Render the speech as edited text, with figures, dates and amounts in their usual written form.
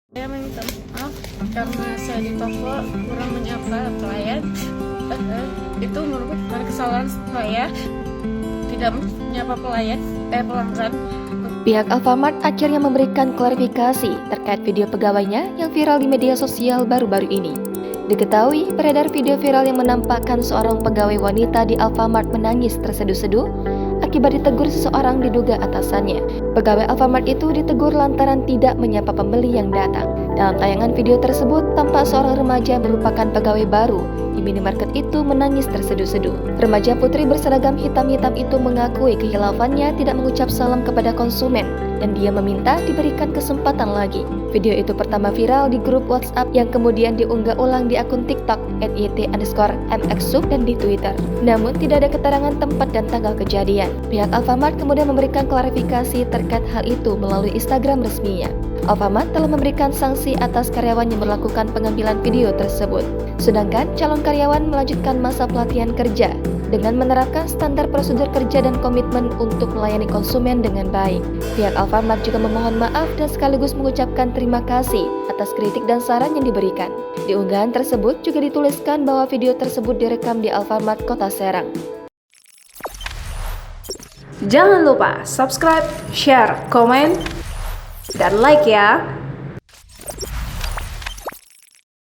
Saya minta maaf karena saya di toko kurang menyapa pelayan. Itu merupakan kesalahan saya, tidak menyapa pelanggan. Pihak Alfamart akhirnya memberikan klarifikasi terkait video pegawainya yang viral di media sosial baru-baru ini. Diketahui, beredar video viral yang menampakkan seorang pegawai wanita di Alfamart menangis terseduh-seduh akibat ditegur seseorang diduga atasannya. Pegawai Alfamart itu ditegur lantaran tidak menyapa pembeli yang datang. Dalam tayangan video tersebut, tampak seorang remaja yang merupakan pegawai baru di minimarket itu menangis terseduh-seduh. Remaja putri berseragam hitam-hitam itu mengakui kehilafannya tidak mengucap salam kepada konsumen dan dia meminta diberikan kesempatan lagi. Video itu pertama viral di grup WhatsApp yang kemudian diunggah ulang di akun TikTok @yt_mxsub dan di Twitter. Namun tidak ada keterangan tempat dan tanggal kejadian. Pihak Alfamart kemudian memberikan klarifikasi terkait hal itu melalui Instagram resminya. Alfamart telah memberikan sanksi atas karyawan yang melakukan pengambilan video tersebut. Sedangkan calon karyawan melanjutkan masa pelatihan kerja dengan menerapkan standar prosedur kerja dan komitmen untuk melayani konsumen dengan baik. Pihak Alfamart juga memohon maaf dan sekaligus mengucapkan terima kasih atas kritik dan saran yang diberikan. Di unggahan tersebut juga dituliskan bahwa video tersebut direkam di Alfamart Kota Serang. Jangan lupa subscribe, share, komen, dan like ya!